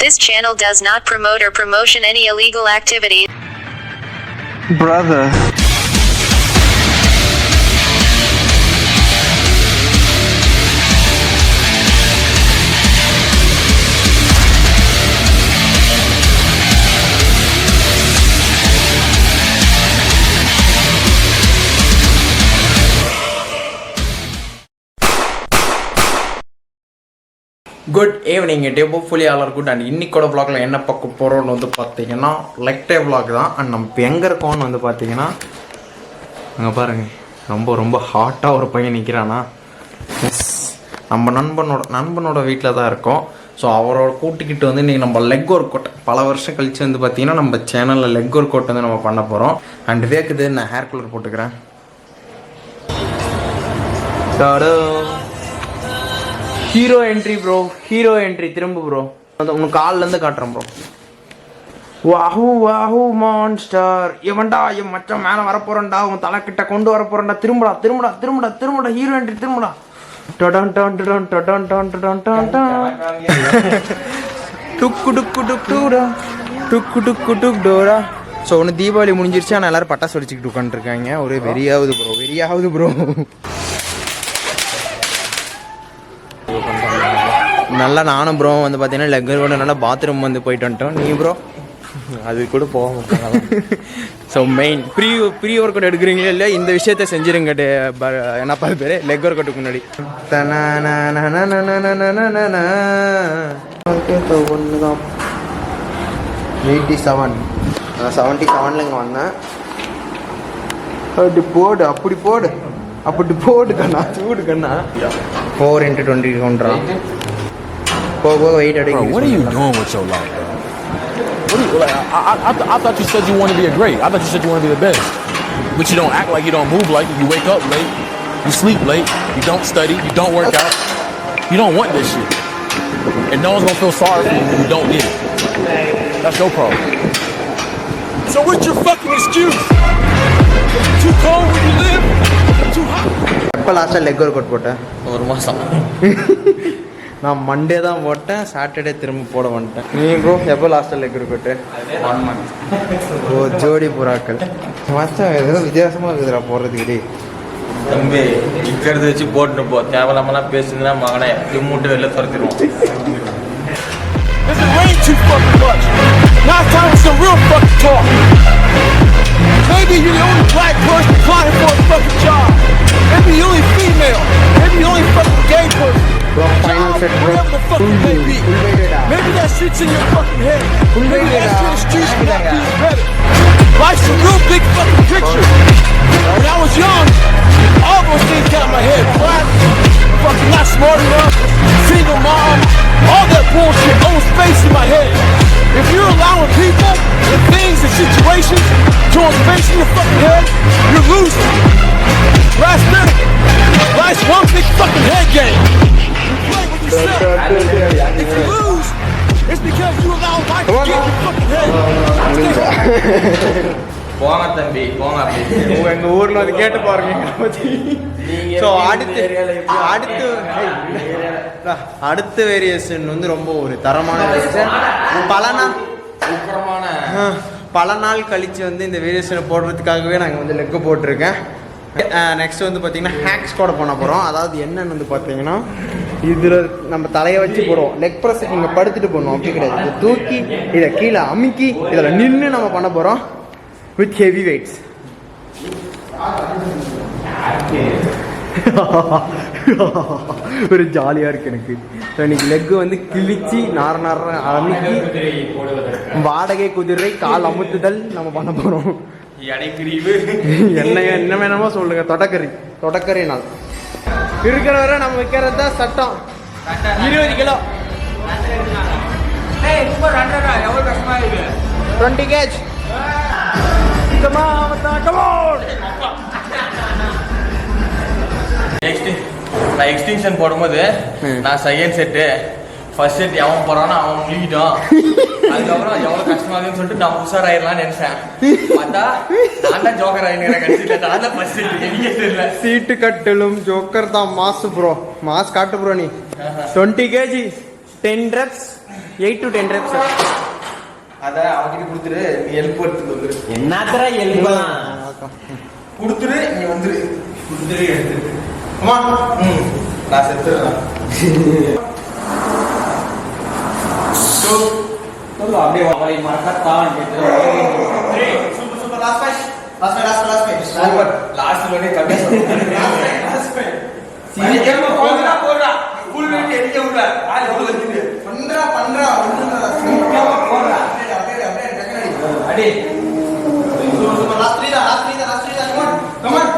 This channel does not promote or promotion any illegal activity. Brother. Good evening day hopefully all are good and இன்னைக்கோட vlogல என்ன பார்க்க போகிறோன்னு வந்து பார்த்தீங்கன்னா லெக் டே vlog தான். அண்ட் நம்ம இப்போ எங்கே இருக்கோம்னு வந்து பார்த்தீங்கன்னா அங்கே பாருங்கள், ரொம்ப ஹாட்டாக ஒரு பையன் நிற்கிறானா. எஸ், நம்ம நண்பனோட வீட்டில் தான் இருக்கோம். ஸோ அவரோட கூட்டிக்கிட்டு வந்து இன்றைக்கி நம்ம லெக் ஒர்க் அவுட் பல வருஷம் கழித்து வந்து பார்த்தீங்கன்னா நம்ம சேனலில் லெக் ஒர்க் அவுட் வந்து நம்ம பண்ண போகிறோம். அண்ட் வேக்குது, நான் ஹேர் கலர் போட்டுக்கிறேன். Hero entry bro, hero entry திரும்ப ப்ரோ. உனக்கு காலிலேருந்து காட்டுறேன் ப்ரோ. வாஹூ மான்ஸ்டர். எவன்டா என் மச்சம் மேலே வரப்போறேன்டா, உன் தலை கிட்ட கொண்டு வரப்போறேன்டா. திரும்படா ஹீரோ என்ட்ரி திரும்படா. டுக்கு டோரா. ஸோ ஒன்று தீபாவளி முடிஞ்சிருச்சு, ஆனால் எல்லாரும் பட்டாசு வெடிச்சுக்கிட்டு உட்காந்துருக்காங்க. ஒரு வெறியாவது ப்ரோ. நல்லா நானும் ப்ரோ வந்து பார்த்தீங்கன்னா லெக்கரோட நல்லா பாத்ரூம் வந்து போயிட்டு வந்துட்டோம். நீ ப்ரோ அது கூட போவோம். So main pre workout எடுக்கிறீங்களா இல்லையா, இந்த விஷயத்த செஞ்சுருங்க. என்ன பார்த்து பேர் லெக் ஒர்க் அவுட்டுக்கு முன்னாடி ஒன்று தான் 87 77 இங்கே வந்தேன். அப்படி போடு கண்ணா, சூடு கண்ணா. 4 into 20 கவுண்டரா. போக வெயிட் அடிக்கும். What are you doing with your life, bro? What are you, like, I thought you said you want to be great. I thought you said you want to be the best. But you don't act like you don't move like it. You wake up late. You sleep late. You don't study. You don't work out. You don't want this shit. And no one's going to feel sorry for you when you don't get it. That's your problem. So what's your fucking excuse? Too cold where you live? Too hot? எப்போ லாஸ்ட்டாக leg work out போட்டேன்? 1 மாதம். நான் Monday தான் போட்டேன், Saturday திரும்ப போட வந்துட்டேன். நீ ப்ரோ எப்போ லாஸ்ட்டாக லெக் ஒர்க் அவுட்டு? 1 month. ஓ, ஜோடி புறாக்கள். மச்சான் ஏதோ வித்தியாசமாக இருக்குதுடா போடுறதுக்கிட்டே. தம்பி இருக்கிறத வச்சு போட்டுன்னு போ, தேவையில்லாமலாம் பேசுனா மகனே திம்முட்டு வெளில துரத்திடுவோம். Does it rain too fucking much? Now it's time for some real fucking talk. Maybe you're the only black person applying for a fucking job. Maybe you're the only female. Maybe you're the only fucking gay person. Bro, final set bro. Whatever the fuck it may be. Maybe that shit's in your fucking head. Maybe that's your excuse for not being better. Life's a real big fucking picture. When I was young, all those things got in my head. Black, fucking not smart enough, single mom, all that bullshit owns space in my head. If you're allowing people and things and situations to own space in your fucking head, you're losing. Last minute, life's one big fucking head game. You play what you say. If you lose, it's because you allow life to get in your fucking head. போங்க தம்பி போங்க. அப்படி எங்கள் ஊரில் வந்து கேட்டு பாருங்க. So அடுத்த வேரியேஷன் வந்து ரொம்ப ஒரு தரமான வேரியேஷன். பல நாள் கழித்து வந்து இந்த வேரியேஷனை போடுறதுக்காகவே நாங்கள் வந்து லெக்கு போட்டிருக்கேன். நெக்ஸ்ட் வந்து பார்த்தீங்கன்னா ஹேக்ஸ் கூட பண்ண போகிறோம். அதாவது என்னன்னு வந்து பார்த்தீங்கன்னா இதில் நம்ம தலையை வச்சு போடுவோம். லெக் ப்ரெஸ் இங்கே படுத்துட்டு போடணும், அப்படி கிடையாது. இதை தூக்கி இதை கீழே அமுக்கி இதில் நின்று நம்ம பண்ண போகிறோம் வித் ஹெவி வெயிட்ஸ். ஒரு ஜாலியாக இருக்குது எனக்கு. ஸோ இன்னைக்கு லெக்கு வந்து கிழிச்சு நார அமுக்கி வாடகை குதிரை கால் அமுத்துதல் நம்ம பண்ண போகிறோம். என்ன வேணுமோ சொல்லுங்க. தொடக்கறி நாள் இருக்கிற வரை நம்ம வைக்கிறது தான் சட்டம். 20 கிலோ 20 kg. நான் எக்ஸ்டிங்ஷன் போடும்போது நான் செகண்ட் செட்டு ஃபர்ஸ்ட் செட் எவன் போறானோ அவன் முழுகிட்டான். அதுக்கப்புறம் எவ்வளவு கஷ்டமாகுதுன்னு சொல்லிட்டு நான் உஷாராயிரலாம்னு நினைச்சேன். பார்த்தா நான் தான் ஜோக்கர் ஆயிருக்கிறேன். கட்சியில நான் தான் ஃபர்ஸ்ட் செட். எனக்கே தெரியல. சீட்டு கட்டலும் ஜோக்கர் தான் மாஸ் ப்ரோ. மாஸ் காட்டு ப்ரோ. நீ 20 kg 10 reps 8 to 10 reps. அத அவங்கிட்ட கொடுத்துரு, நீ ஹெல்ப் எடுத்துட்டு வந்துரு. என்னத்தர எல்பலாம் கொடுத்துரு, நீ வந்துரு. கொடுத்துரு எடுத்து. அம்மா நான் செத்துறேன். சொல்லு அப்படியே அவரை மறக்கத்தான் super super. Last fight. Super. Last லோனே கம்மியா சொல்றேன். Last fight. சீக்கிரமா போடுறா. ஃபுல் வெயிட் எங்க உள்ள? ஆள் எவ்வளவு இருக்குது? பண்றா ஒண்ணுடா. சீக்கிரமா போடுறா. அப்படியே டக்கனடி. அடி. சூப்பர். லாஸ்ட் 3 தான். Come on.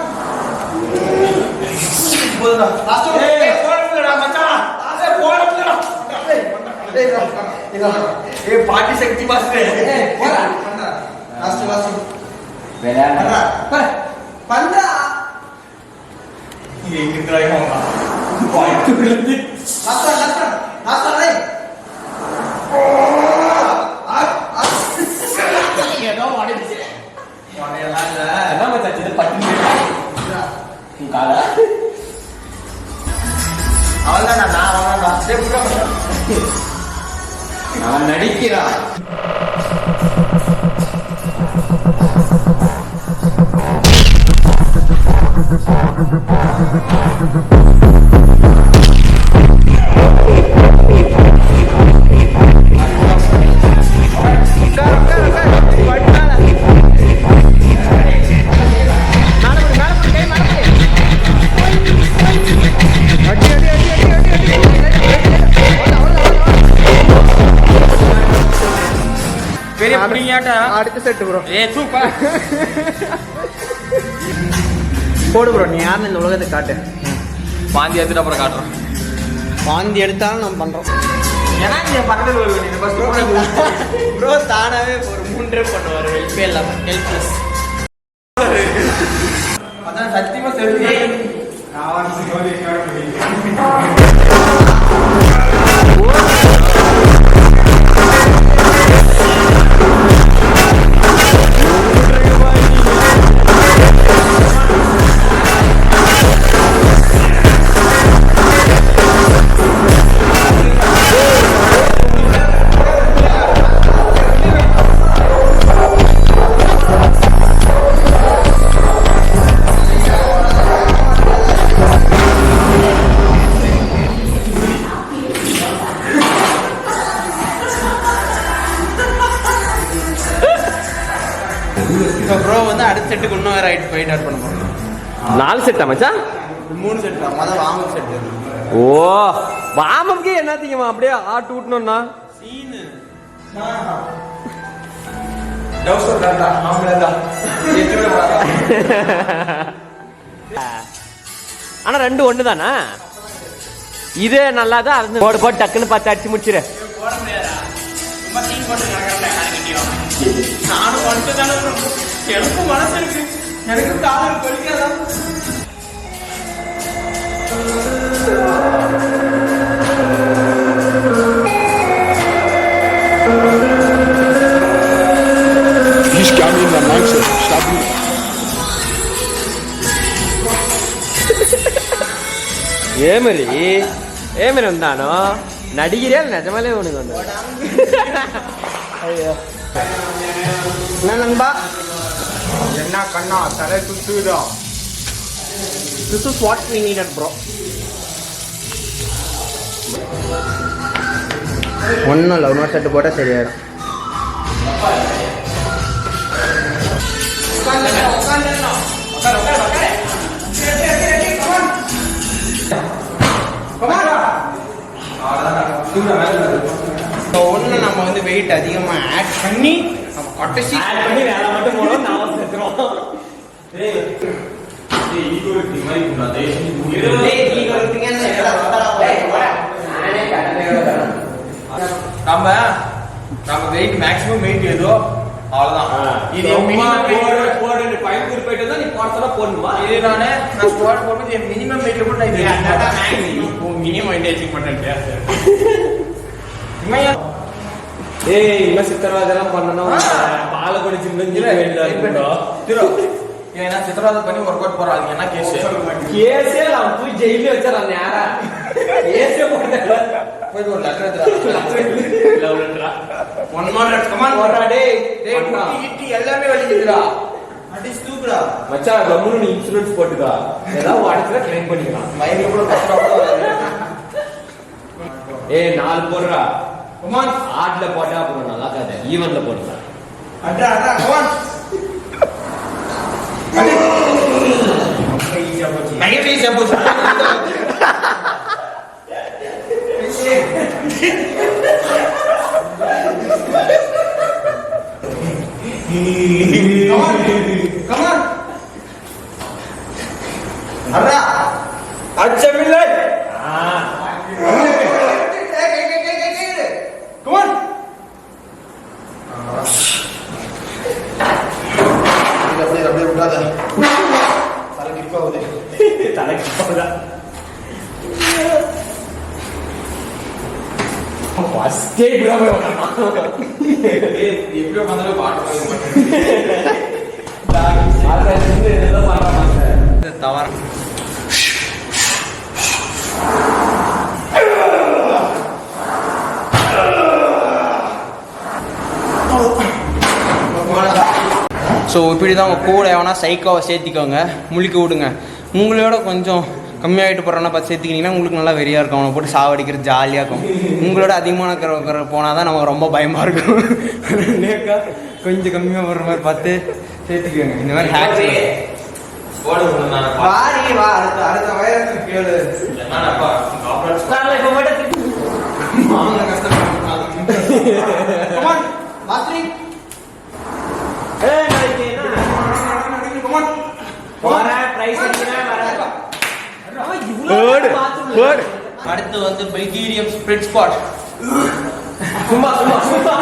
போடுறா. லாஸ்ட் போடுடா மச்சான். லாஸ்ட் போடுடா. ஏய் பாட்டி சக்தி மாஸ்டர். போடா. லாஸ்ட். வேலையா? பண்றா. எங்க ட்ரை ஆவா? பாயிண்ட் விழுந்து. லாஸ்ட் டேய். ஏதோ வாடிச்சு. வாடையலாம் இல்ல. என்ன மச்சான் இது பட்டி. நீ காலா? அவளடா நான் டேய் புடா. நான் நடிக்கிறான். பெரிய புடிங்கட்ட அடுத்த செட் ப்ரோ. சூப்பர். போடு ப்ரோ, நீ யாருன்னு இந்த உலகத்தை காட்டு. பாந்தி எடுத்துட்டு அப்புறம் காட்டுறோம். பாந்தி எடுத்தாலும் நம்ம பண்றோம். ஏன்னா நீ பக்கத்துல வருவீங்க ஃபர்ஸ்ட் ப்ரோ தானாவே ஒரு 3 ரன் பண்ணுவாரு. ஹெல்ப்பே இல்லாம ஹெல்ப்லெஸ். அதான் சத்தியமா தெரிஞ்சு இப்போ ப்ரோ வந்து அடுத்த செட்டுக்கு இன்னும் வேற ஃபைட் ஆட் பண்ண போறோம். 4 செட்டா மச்சான்? 3 செட் தான். மொத வார்ம் செட். ஓ வார்ம்அப்க்கு என்னத்தீங்கமா அப்படியே ஆட் ஊட்டணும்னா சீன். டவுசர் தான்டா. ஆம்பளடா. எத்தனை பாரா. ஆனா ரெண்டு ஒண்ணு தானா? இது நல்லாதான் அது போட்டு டக்குன்னு 10 அடிச்சு முடிச்சிரு. போட முடியாதா? சும்மா சீன் போட்டு நடக்கறல காரிக்கிட்டியும். நானும் வந்து தான எனக்கு மனசு இருக்கு. எனக்கு கால் வலிக்காதா? He's got me in the mindset. Stop me. ஏமரி வந்தானோ நடிகரே நிஜமாலே உனக்கு வந்து ஐயோ என்ன நண்பா? என்ன கண்ணா தலை சுத்துதா? This is what we needed, bro. ஒன்றும் இல்லை, இன்னொரு செட்டு போட்டால் சரியாயிடும். ஒன்று நம்ம வந்து வெயிட் அதிகமாக ஆட் பண்ணி நம்ம கடைசி ஆட் பண்ணி வேலை மட்டும் போனோம். நான் சேர்த்துறோம். நம்ம வெயிட் மேக்ஸிமம் வெயிட் ஏதோ அவ்வளவுதான். இது போயிட்டு தான் நீ போடுறதா போடணுமா? இது நான் ஸ்குவாட் போடும்போது மினிமம் வெயிட்ல கூட நான் மினிமம் வெயிட் அச்சீவ் பண்ணேன். ஏய் இன்னும் சித்திரவாதெல்லாம் பண்ணணும். பாலை குடிச்சு ஏன்னா சித்திரவாதம் பண்ணி ஒர்க் அவுட் போறோம். அதுக்கு என்ன கேஸே நான் போய் ஜெயிலே வச்சார். அந்த யாரா கேஸே போய் ஒரு லெட்டர் எடுத்துடா. ஒன் மோர் லெட்டர் கமான் போறா. டேய் டேய் எல்லாமே வலிக்குதுடா. அடி தூக்குடா மச்சான். கம்முனு நீ இன்சூரன்ஸ் போட்டுக்கா, ஏதாவது அடுத்த கிளைம் பண்ணிக்கலாம். மைண்ட்ல கூட கஷ்டப்பட. ஏய் 4 போடுறா. கமான் ஆட்ல போட்டா அப்புறம் நல்லா இருக்காது, ஈவன்ல போடுறா. அட்ரா அட்ரா கமான். ஈஸியா போச்சு. கமான் அட்ரா அச்சமில்லை. கமான் அப்படியே விடாத. தலைக்கு போகுது. தலைக்கு போதா ஃபர்ஸ்டே இப்படி எப்படியோ வந்தாலும் பாட்டு தவறு. ஸோ இப்படி தான் உங்கள் கூட எவனா சைக்கோவை சேர்த்திக்கோங்க, முழிக்க விடுங்க. உங்களோட கொஞ்சம் கம்மியாகிட்டு போகிறோன்னா பார்த்து சேர்த்திக்கிட்டிங்கன்னா உங்களுக்கு நல்லா வெறியாக இருக்கும். அவனை போட்டு சாவடிக்கிறது ஜாலியாக இருக்கும். உங்களோட அதிகமான போனால் தான் நமக்கு ரொம்ப பயமாக இருக்கும். கொஞ்சம் கம்மியாக போடுற மாதிரி பார்த்து சேர்த்துக்கோங்க. இந்த மாதிரி ஹேக் வாடி வா. அடுத்த வயசுக்கு கேளு. அடுத்து வந்து பல்கேரியம் ஸ்பிரிட் ஸ்குவாட். சும்மா சும்மா சும்மா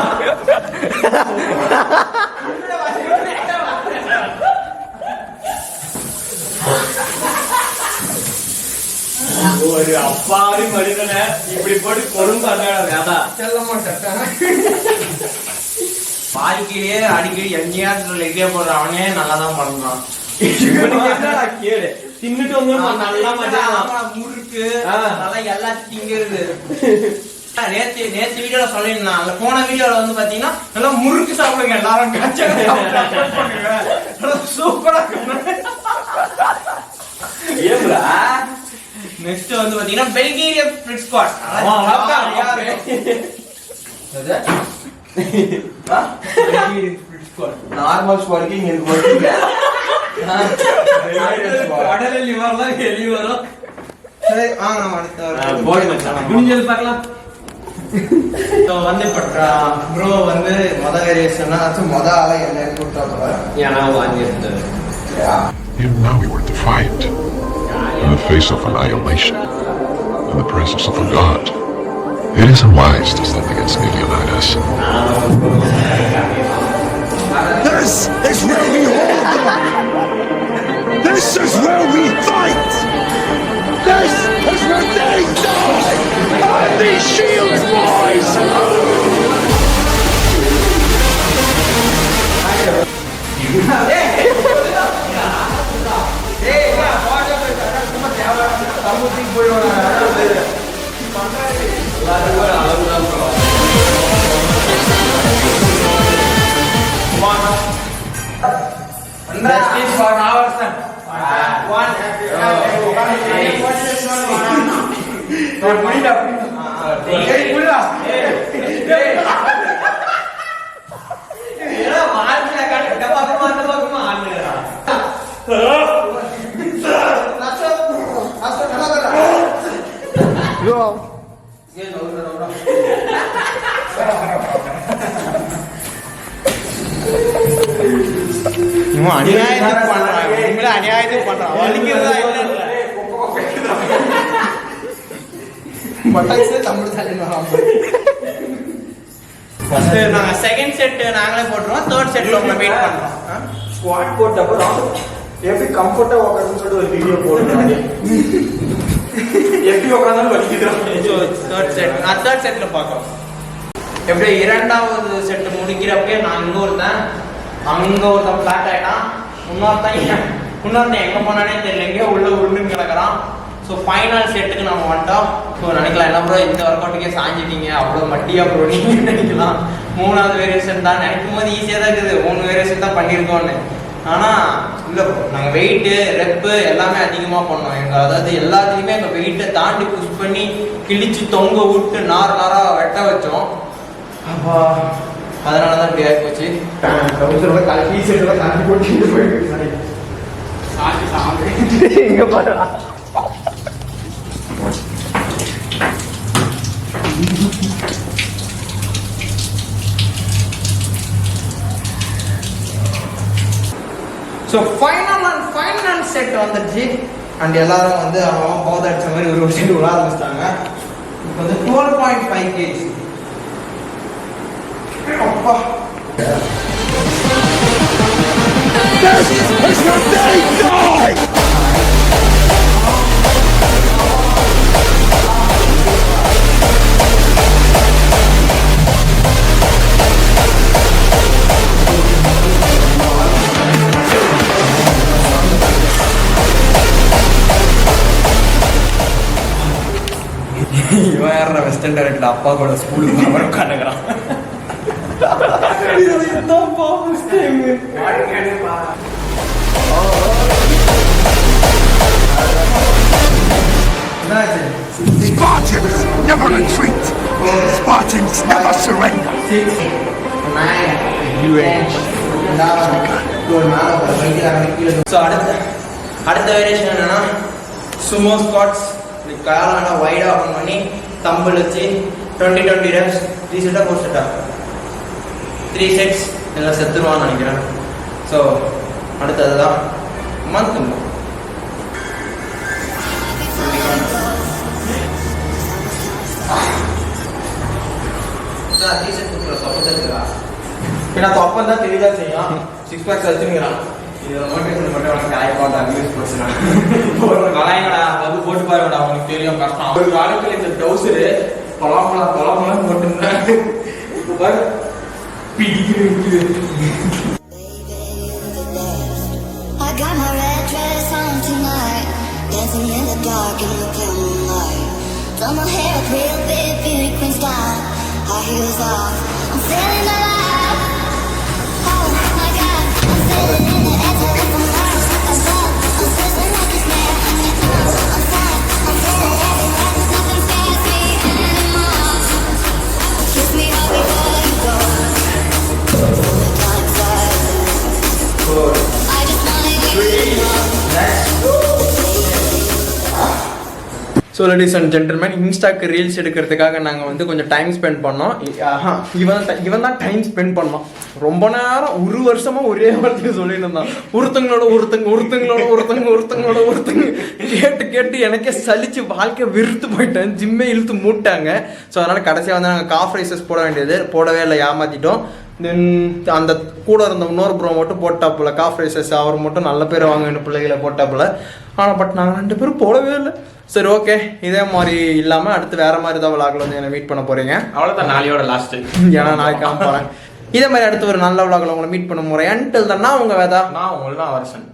ஒரு அப்பாவி மனிதனை இப்படி போட்டு கொடுங்க. செல்லமா சட்டை வாழ்க்கையிலே அடிக்கடி எங்கேயாவது எங்கேயா போடுற அவனே நல்லா தான் பண்ணலாம். கேளு, தின்னுட்டு வந்து நல்லா முறுக்கு நல்லா எல்லாத்தையும் திங்கிறது. நேத்து வீடியோல சொல்லியிருந்தான். போன வீடியோல வந்து பாத்தீங்கன்னா நல்லா முறுக்கு சாப்பிடுங்க எல்லாரும். சூப்பரா நெக்ஸ்ட் வந்து பாத்தீங்கன்னா பெல்கேரியம் ஸ்பிரிட் ஸ்குவாட். நார்மல் ஸ்குவாட்க்கு இங்க இருக்கு. கடல லிவர்லாம் வெளிய வரும். சரி வாங்க நம்ம அடுத்த போடு மச்சான், குனிஞ்சல் பார்க்கலாம். வந்து ப்ரோ வந்து மொத வேரியேஷன்னா மொத ஆளை என்ன கொடுத்தா ஏன்னா வாங்கியிருந்தது. Even now we were to fight in the face of annihilation, in the presence of a god. It isn't wise to stand against Leonidas. This is where we hold them. This is where we fight. This is where they die. And these shields rise. Justice for our son. அநியாயத்துக்கு பண்றான். உங்களை அநியாயத்துக்கு பண்றான். வலிக்கிறதா இல்ல நாங்க second set நாங்களே போட்டுருவோம். Third செட்ல உங்களை வெயிட் பண்றோம். ஸ்குவாட் போட்டப்பறம் எப்படி கம்ஃபர்ட்டா உட்காருன்னு சொல்லிட்டு ஒரு வீடியோ போடுறாங்க. எப்படி உட்கார்ந்தாலும் வலிக்குது. தேர்ட் செட்ல பார்க்கலாம். எப்படி இரண்டாவது செட் முடிக்கிறப்பே நான் அங்க ஒருத்தன் பிளாட் ஆயிட்டான். இன்னொருத்தன் எங்க போனானே தெரியல, எங்கேயோ உள்ள உருண்டுன்னு கிடக்குறான். ஸோ ஃபைனல் செட்டுக்கு நம்ம வந்துட்டோம். ஸோ நினைக்கலாம் என்ன ப்ரோ இந்த ஒர்க் அவுட்டுக்கே சாஞ்சிட்டீங்க அவ்வளோ மட்டியா ப்ரோ நீங்கள் நினைக்கலாம். 3வது வேரியேஷன் தான் நினைக்கும் போது ஈஸியாக தான் இருக்குது. 3 வேரியேஷன் தான் பண்ணியிருக்கோன்னு. ஆனால் இல்லை ப்ரோ நாங்கள் வெயிட்டு ரெப்பு எல்லாமே அதிகமாக பண்ணோம். அதாவது எல்லாத்துலேயுமே எங்கள் வெயிட்டை தாண்டி புஷ் பண்ணி கிழிச்சு தொங்க விட்டு நாராக வெட்ட வச்சோம். அப்போ அதனால தான் இப்படி ஆகி போச்சு. இங்க பாரு. ஸோ ஃபைனல் செட் வந்துடுச்சு. அண்ட் எல்லாரும் வந்து அவன் போத அடிச்ச மாதிரி ஒரு செட் விழா ஆரம்பிச்சிட்டாங்க. இப்போ வந்து 12.5 kg. அப்பா இவன் யார வெஸ்டர்ன் டைரக்டர் அப்பா கூட ஸ்கூலுக்கு அவன் உட்காந்துக்கிறான். Spartans never retreat. Spartans never surrender. So அடுத்த வேரியேஷன் என்னன்னா சுமோ ஸ்குவாட்ஸ். காலம் நல்லா வைடாக ஓப்பன் பண்ணி தம்பிள் வச்சு 20 reps 3 செட்டா 4 செட்டா 3 sets எல்லாம் செத்துருவான்னு நினைக்கிறேன். ஸோ அடுத்தது தான் மந்த் ஏன்னா தொப்பம் தான் தெளிவாக செய்யும். 6 packs வச்சுங்கிறான். இதில் மோட்டிவேஷன் மட்டும் அவனுக்கு காய்ப்பாட்டா யூஸ் பண்ணுறான். கலாயங்கடா வந்து போட்டு பாருங்கடா அவனுக்கு தெரியும் கஷ்டம். ஒரு காலத்தில் இந்த டவுசரு பலாமலாம் போட்டுருந்தேன். இப்போ பாரு பிடிக்கிறது. I got my red dress on tonight, dancing in the dark in the dim light. Done my hair up real big, beauty queen style, high heels off, I'm feeling alive. Oh my God, I'm feeling in the edge of the Mars. I'm sizzling like a snare, I'm fine, I'm feeling everywhere, nothing scares me anymore. Kiss me all before you go. I just wanna hear you know. So ladies and gentlemen, இன்ஸ்டாக்கு reels எடுக்கிறதுக்காக நாங்கள் வந்து கொஞ்சம் time spend பண்ணோம். இவன் தான் time spend பண்ணோம். ரொம்ப நேரம் 1 வருஷமா ஒரே வார்த்தையை சொல்லிட்டு இருந்தான். ஒருத்தங்க கேட்டு எனக்கே சலிச்சு வாழ்க்கை விருத்து போயிட்டேன். ஜிம்மே இழுத்து மூட்டாங்க. ஸோ அதனால் கடைசியாக வந்து நாங்கள் காஃப் ரைசஸ் போட வேண்டியது போடவே இல்லை, ஏமாற்றிட்டோம். தென் அந்த கூட இருந்த இன்னொரு ப்ரோ மட்டும் போட்டாப்புல காஃப் ரைசஸ். அவர் மட்டும் நல்ல பேர் வாங்க வேண்டிய பிள்ளைகளை போட்டாப்புல. ஆனால் பட் நாங்கள் 2 பேரும் போடவே இல்லை. சரி ஓகே, இதே மாதிரி இல்லாமல் அடுத்து வேறு மாதிரி தான் விளாகில் வந்து என்னை மீட் பண்ண போகிறீங்க. அவ்வளோதான் நாளையோட லாஸ்ட்டு. ஏன்னா நாளைக்கு காம போகிறேன். இதே மாதிரி அடுத்து ஒரு நல்ல விளாகில் உங்களை மீட் பண்ண போகிறேன். அன்டில் தான் நான் உங்கள் வேதா, நான் உங்களா வருஷன்.